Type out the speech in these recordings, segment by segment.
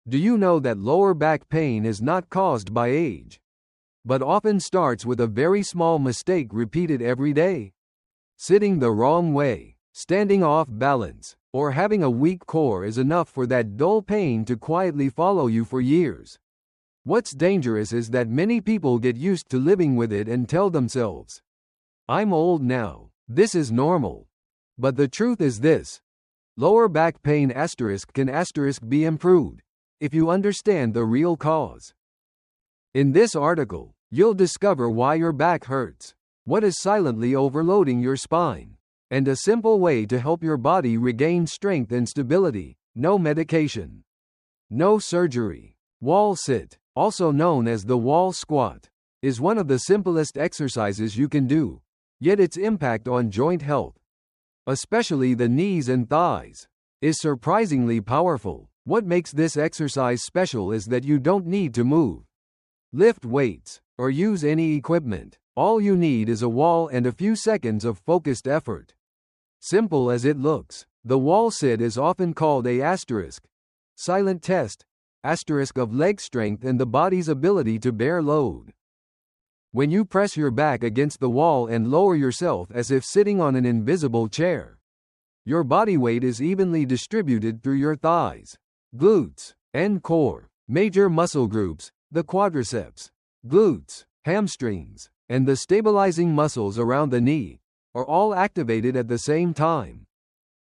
Do you know that lower back pain is not caused by age, but often starts with a very small mistake repeated every day? Sitting the wrong way, standing off balance, or having a weak core is enough for that dull pain to quietly follow you for years. What's dangerous is that many people get used to living with it and tell themselves, "I'm old now, this is normal." But the truth is this: lower back pain can be improved if you understand the real cause. In this article, you'll discover why your back hurts, what is silently overloading your spine, and a simple way to help your body regain strength and stability. No medication, no surgery. Wall sit, also known as the wall squat, is one of the simplest exercises you can do, yet its impact on joint health, especially the knees and thighs, is surprisingly powerful. What makes this exercise special is that you don't need to move, lift weights, or use any equipment. All you need is a wall and a few seconds of focused effort. Simple as it looks, the wall sit is often called a silent test of leg strength and the body's ability to bear load. When you press your back against the wall and lower yourself as if sitting on an invisible chair, your body weight is evenly distributed through your thighs, glutes, and core. Major muscle groups, the quadriceps, glutes, hamstrings, and the stabilizing muscles around the knee, are all activated at the same time.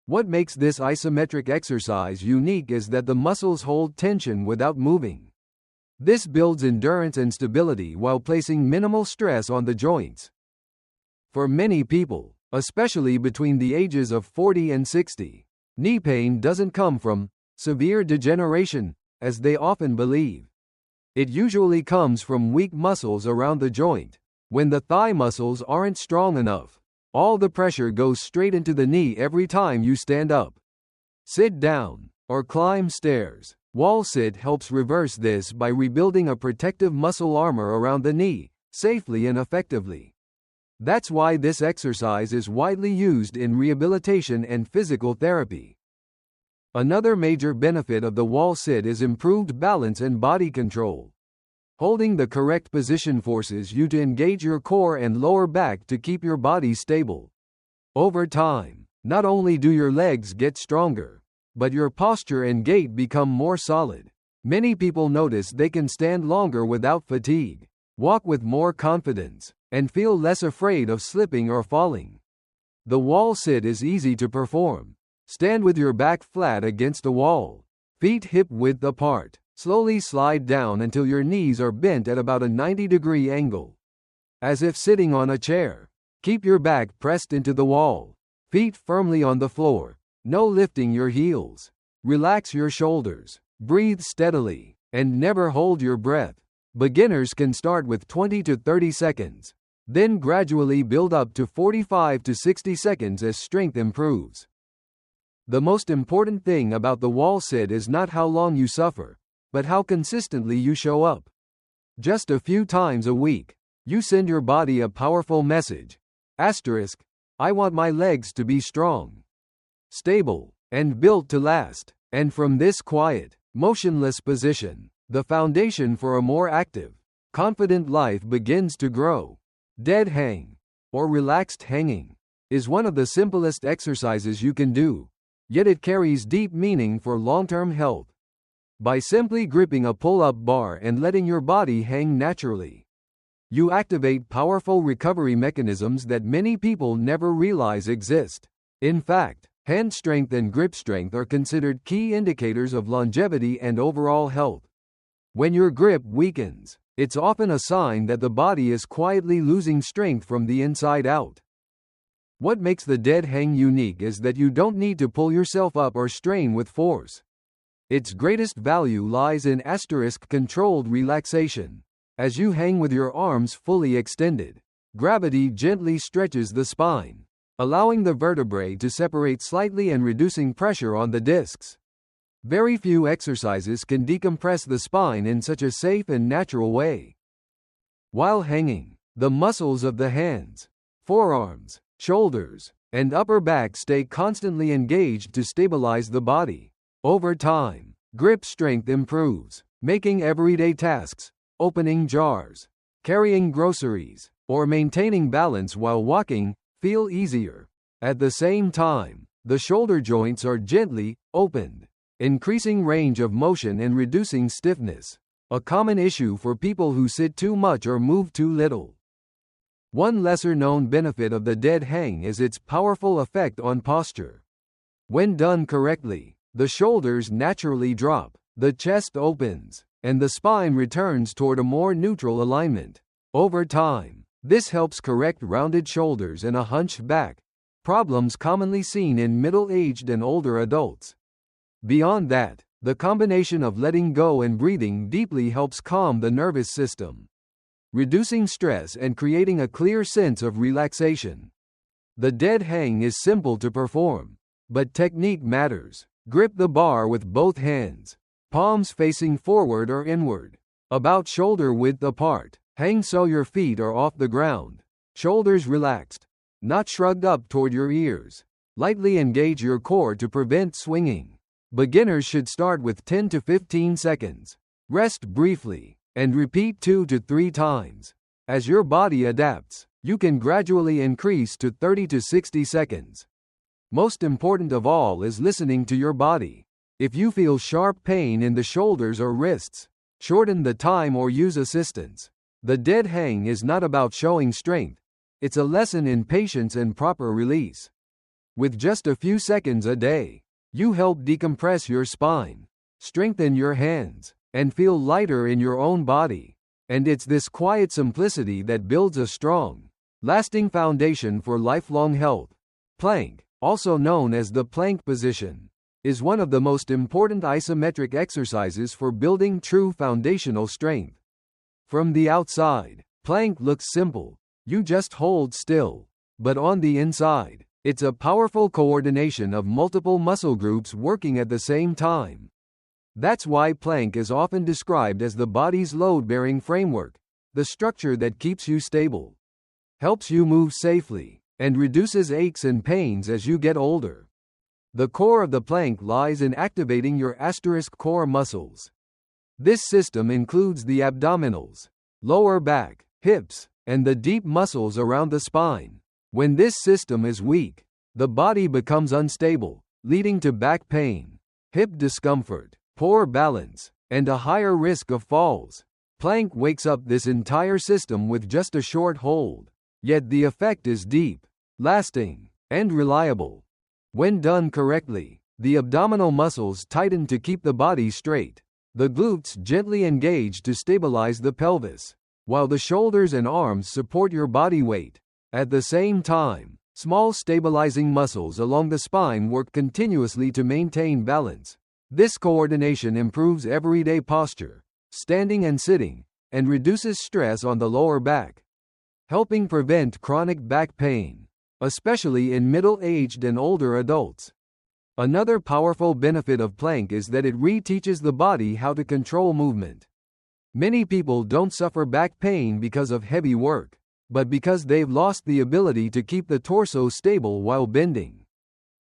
What makes this isometric exercise unique is that the muscles hold tension without moving. This builds endurance and stability while placing minimal stress on the joints. For many people, especially between the ages of 40 and 60, knee pain doesn't come from severe degeneration, as they often believe. It usually comes from weak muscles around the joint. When the thigh muscles aren't strong enough, all the pressure goes straight into the knee every time you stand up, sit down, or climb stairs. Wall sit helps reverse this by rebuilding a protective muscle armor around the knee, safely and effectively. That's why this exercise is widely used in rehabilitation and physical therapy. Another major benefit of the wall sit is improved balance and body control. Holding the correct position forces you to engage your core and lower back to keep your body stable. Over time, not only do your legs get stronger, but your posture and gait become more solid. Many people notice they can stand longer without fatigue, walk with more confidence, and feel less afraid of slipping or falling. The wall sit is easy to perform. Stand with your back flat against a wall, feet hip-width apart. Slowly slide down until your knees are bent at about a 90-degree angle, as if sitting on a chair. Keep your back pressed into the wall, feet firmly on the floor. No lifting your heels. Relax your shoulders. Breathe steadily, and never hold your breath. Beginners can start with 20 to 30 seconds, then gradually build up to 45 to 60 seconds as strength improves. The most important thing about the wall sit is not how long you suffer, but how consistently you show up. Just a few times a week, you send your body a powerful message. I want my legs to be strong, stable, and built to last. And from this quiet, motionless position, the foundation for a more active, confident life begins to grow. Dead hang, or relaxed hanging, is one of the simplest exercises you can do, yet it carries deep meaning for long-term health. By simply gripping a pull-up bar and letting your body hang naturally, you activate powerful recovery mechanisms that many people never realize exist. In fact, hand strength and grip strength are considered key indicators of longevity and overall health. When your grip weakens, it's often a sign that the body is quietly losing strength from the inside out. What makes the dead hang unique is that you don't need to pull yourself up or strain with force. Its greatest value lies in controlled relaxation. As you hang with your arms fully extended, gravity gently stretches the spine, allowing the vertebrae to separate slightly and reducing pressure on the discs. Very few exercises can decompress the spine in such a safe and natural way. While hanging, the muscles of the hands, forearms, shoulders, and upper back stay constantly engaged to stabilize the body. Over time, Grip strength improves, making everyday tasks, opening jars, carrying groceries, or maintaining balance while walking, feel easier. At the same time, the shoulder joints are gently opened, increasing range of motion and reducing stiffness, a common issue for people who sit too much or move too little. One lesser-known benefit of the dead hang is its powerful effect on posture. When done correctly, the shoulders naturally drop, the chest opens, and the spine returns toward a more neutral alignment. Over time, this helps correct rounded shoulders and a hunched back, problems commonly seen in middle-aged and older adults. Beyond that, the combination of letting go and breathing deeply helps calm the nervous system, reducing stress and creating a clear sense of relaxation. The dead hang is simple to perform, but technique matters. Grip the bar with both hands, palms facing forward or inward, about shoulder width apart. Hang so your feet are off the ground, shoulders relaxed, not shrugged up toward your ears. Lightly engage your core to prevent swinging. Beginners should start with 10 to 15 seconds. Rest briefly, and repeat 2 to 3 times. As your body adapts, you can gradually increase to 30 to 60 seconds. Most important of all is listening to your body. If you feel sharp pain in the shoulders or wrists, shorten the time or use assistance. The dead hang is not about showing strength, it's a lesson in patience and proper release. With just a few seconds a day, you help decompress your spine, strengthen your hands, and feel lighter in your own body. And it's this quiet simplicity that builds a strong, lasting foundation for lifelong health. Plank, also known as the plank position, is one of the most important isometric exercises for building true foundational strength. From the outside, plank looks simple. You just hold still. But on the inside, it's a powerful coordination of multiple muscle groups working at the same time. That's why plank is often described as the body's load-bearing framework, the structure that keeps you stable, helps you move safely, and reduces aches and pains as you get older. The core of the plank lies in activating your asterisk core muscles. This system includes the abdominals, lower back, hips, and the deep muscles around the spine. When this system is weak, the body becomes unstable, leading to back pain, hip discomfort, poor balance, and a higher risk of falls. Plank wakes up this entire system with just a short hold. Yet the effect is deep, lasting, and reliable. When done correctly, the abdominal muscles tighten to keep the body straight. The glutes gently engage to stabilize the pelvis, while the shoulders and arms support your body weight. At the same time, small stabilizing muscles along the spine work continuously to maintain balance. This coordination improves everyday posture, standing and sitting, and reduces stress on the lower back, helping prevent chronic back pain, especially in middle-aged and older adults. Another powerful benefit of plank is that it reteaches the body how to control movement. Many people don't suffer back pain because of heavy work, but because they've lost the ability to keep the torso stable while bending,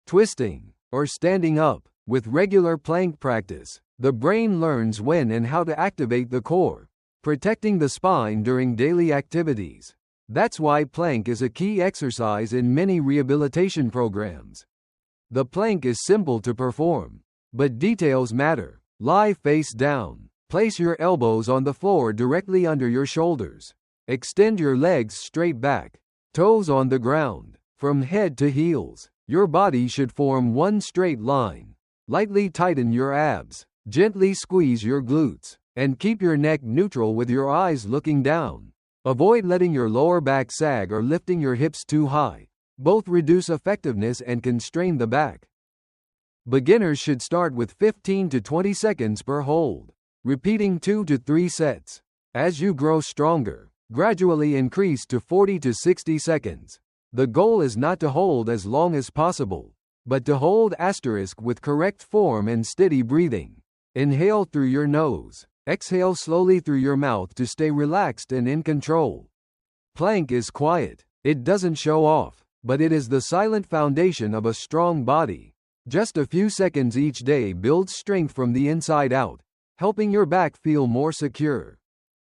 twisting, or standing up. With regular plank practice, the brain learns when and how to activate the core, protecting the spine during daily activities. That's why plank is a key exercise in many rehabilitation programs. The plank is simple to perform, but details matter. Lie face down. Place your elbows on the floor directly under your shoulders. Extend your legs straight back, toes on the ground. From head to heels, your body should form one straight line. Lightly tighten your abs, gently squeeze your glutes, and keep your neck neutral with your eyes looking down. Avoid letting your lower back sag or lifting your hips too high. Both reduce effectiveness and constrain the back. Beginners should start with 15 to 20 seconds per hold, repeating 2 to 3 sets. As you grow stronger, gradually increase to 40 to 60 seconds. The goal is not to hold as long as possible, but to hold asterisk with correct form and steady breathing. Inhale through your nose, exhale slowly through your mouth to stay relaxed and in control. Plank is quiet. It doesn't show off, but it is the silent foundation of a strong body. Just a few seconds each day builds strength from the inside out, helping your back feel more secure,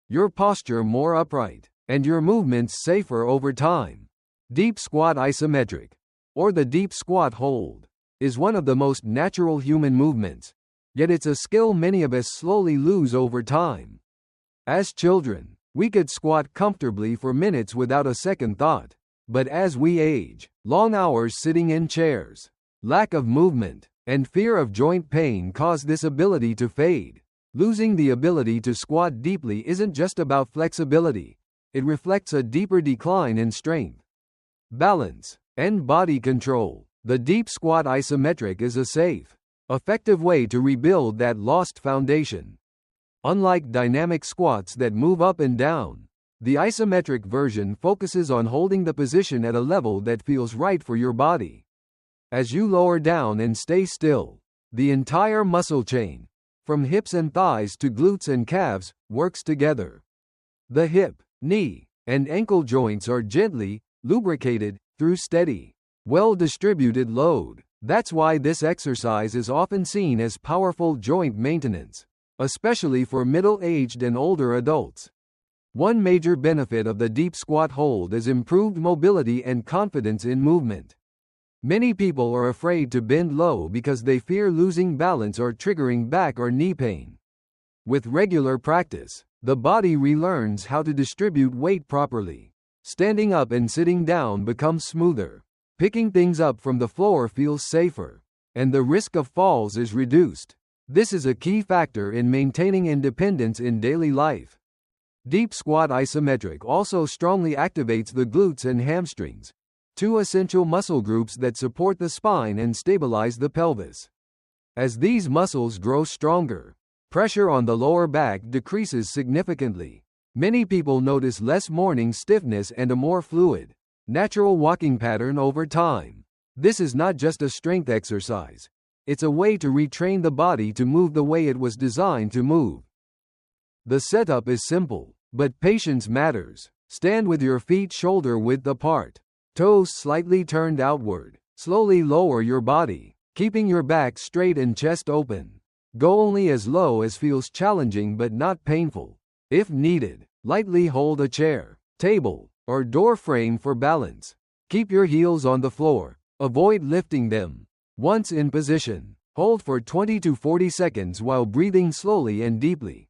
your posture more upright, and your movements safer over time. Deep squat isometric, or the deep squat hold, is one of the most natural human movements, yet it's a skill many of us slowly lose over time. As children, we could squat comfortably for minutes without a second thought, but as we age, long hours sitting in chairs, lack of movement, and fear of joint pain cause this ability to fade. Losing the ability to squat deeply isn't just about flexibility, it reflects a deeper decline in strength, balance, and body control. The deep squat isometric is a safe, effective way to rebuild that lost foundation. Unlike dynamic squats that move up and down, the isometric version focuses on holding the position at a level that feels right for your body. As you lower down and stay still, the entire muscle chain, from hips and thighs to glutes and calves, works together. The hip, knee, and ankle joints are gently lubricated through steady, well-distributed load. That's why this exercise is often seen as powerful joint maintenance, especially for middle-aged and older adults. One major benefit of the deep squat hold is improved mobility and confidence in movement. Many people are afraid to bend low because they fear losing balance or triggering back or knee pain. With regular practice, the body relearns how to distribute weight properly. Standing up and sitting down becomes smoother. Picking things up from the floor feels safer, and the risk of falls is reduced. This is a key factor in maintaining independence in daily life. Deep squat isometric also strongly activates the glutes and hamstrings, two essential muscle groups that support the spine and stabilize the pelvis. As these muscles grow stronger, pressure on the lower back decreases significantly. Many people notice less morning stiffness and a more fluid, natural walking pattern over time. This is not just a strength exercise. It's a way to retrain the body to move the way it was designed to move. The setup is simple, but patience matters. Stand with your feet shoulder width apart, toes slightly turned outward. Slowly lower your body, keeping your back straight and chest open. Go only as low as feels challenging but not painful. If needed, lightly hold a chair, table, or door frame for balance. Keep your heels on the floor. Avoid lifting them. Once in position, hold for 20 to 40 seconds while breathing slowly and deeply.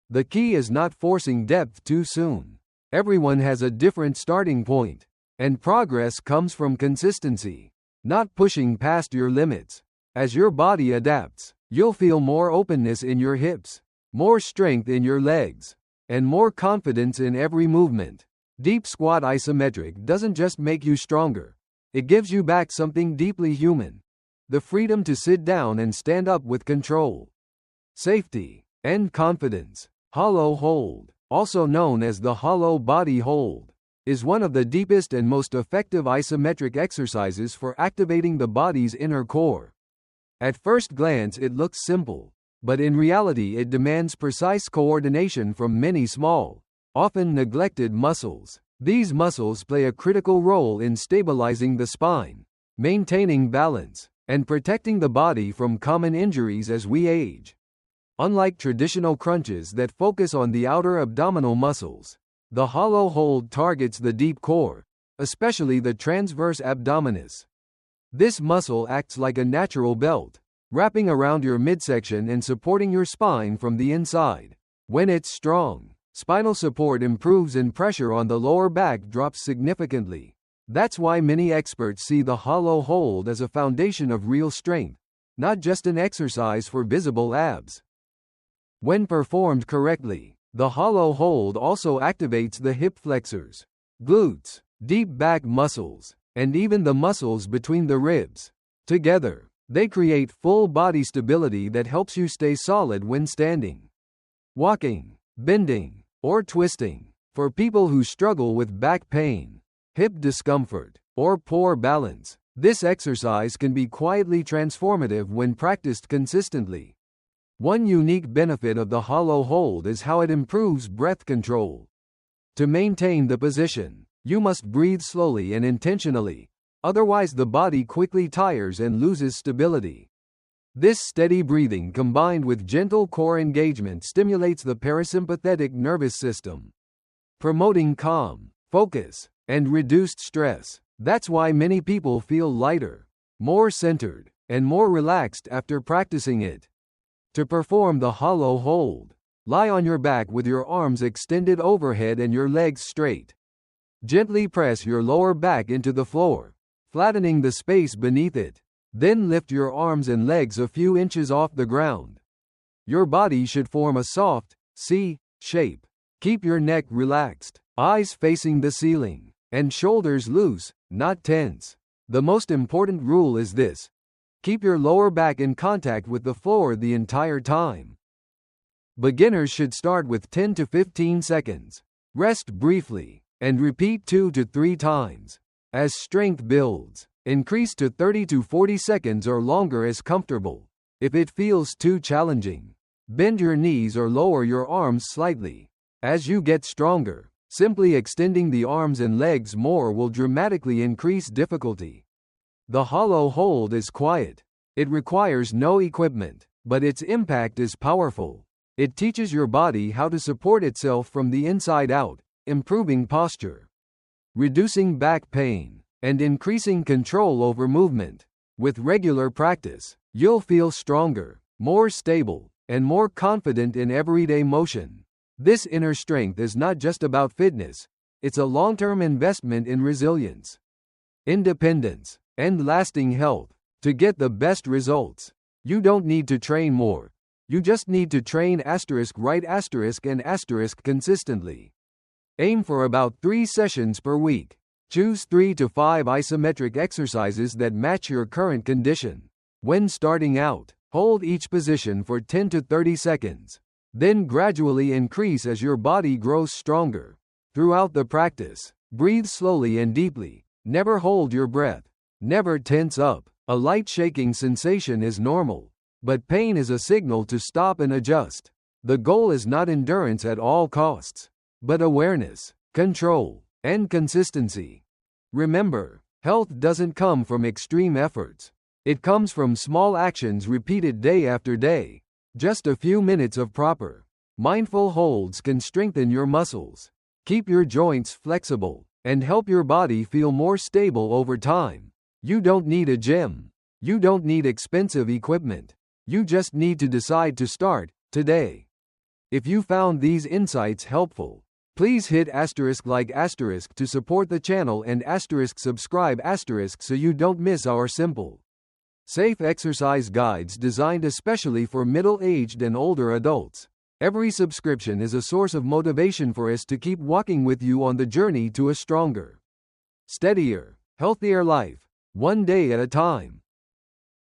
The key is not forcing depth too soon. Everyone has a different starting point, and progress comes from consistency, not pushing past your limits. As your body adapts, you'll feel more openness in your hips, more strength in your legs, and more confidence in every movement. Deep squat isometric doesn't just make you stronger, it gives you back something deeply human: the freedom to sit down and stand up with control, safety, and confidence. Hollow hold, also known as the hollow body hold, is one of the deepest and most effective isometric exercises for activating the body's inner core. At first glance it looks simple, but in reality it demands precise coordination from many small, often neglected muscles. These muscles play a critical role in stabilizing the spine, maintaining balance, and protecting the body from common injuries as we age. Unlike traditional crunches that focus on the outer abdominal muscles, the hollow hold targets the deep core, especially the transverse abdominis. This muscle acts like a natural belt, wrapping around your midsection and supporting your spine from the inside. When it's strong, spinal support improves and pressure on the lower back drops significantly. That's why many experts see the hollow hold as a foundation of real strength, not just an exercise for visible abs. When performed correctly, the hollow hold also activates the hip flexors, glutes, deep back muscles, and even the muscles between the ribs. Together, they create full body stability that helps you stay solid when standing, walking, bending, or twisting. For people who struggle with back pain, hip discomfort, or poor balance, this exercise can be quietly transformative when practiced consistently. One unique benefit of the hollow hold is how it improves breath control. To maintain the position, you must breathe slowly and intentionally, Otherwise, the body quickly tires and loses stability. This steady breathing combined with gentle core engagement stimulates the parasympathetic nervous system, promoting calm, focus, and reduced stress. That's why many people feel lighter, more centered, and more relaxed after practicing it. To perform the hollow hold, lie on your back with your arms extended overhead and your legs straight. Gently press your lower back into the floor, flattening the space beneath it. Then lift your arms and legs a few inches off the ground. Your body should form a soft C shape. Keep your neck relaxed, eyes facing the ceiling, and shoulders loose, not tense. The most important rule is this: keep your lower back in contact with the floor the entire time. Beginners should start with 10 to 15 seconds. Rest briefly, and repeat 2 to 3 times. As strength builds, increase to 30 to 40 seconds or longer as comfortable. If it feels too challenging, bend your knees or lower your arms slightly. As you get stronger, simply extending the arms and legs more will dramatically increase difficulty. The hollow hold is quiet. It requires no equipment, but its impact is powerful. It teaches your body how to support itself from the inside out, improving posture, reducing back pain, and increasing control over movement. With regular practice, you'll feel stronger, more stable, and more confident in everyday motion. This inner strength is not just about fitness, it's a long-term investment in resilience, independence, and lasting health. To get the best results, you don't need to train more. You just need to train *right*and consistently. Aim for about 3 sessions per week. Choose 3 to 5 isometric exercises that match your current condition. When starting out, hold each position for 10 to 30 seconds. Then gradually increase as your body grows stronger. Throughout the practice, breathe slowly and deeply. Never hold your breath. Never tense up. A light shaking sensation is normal, but pain is a signal to stop and adjust. The goal is not endurance at all costs, but awareness, control, and consistency. Remember, health doesn't come from extreme efforts. It comes from small actions repeated day after day. Just a few minutes of proper, mindful holds can strengthen your muscles, keep your joints flexible, and help your body feel more stable over time. You don't need a gym. You don't need expensive equipment. You just need to decide to start today. If you found these insights helpful, please hit *like* to support the channel and *subscribe* so you don't miss our simple, safe exercise guides designed especially for middle-aged and older adults. Every subscription is a source of motivation for us to keep walking with you on the journey to a stronger, steadier, healthier life, one day at a time.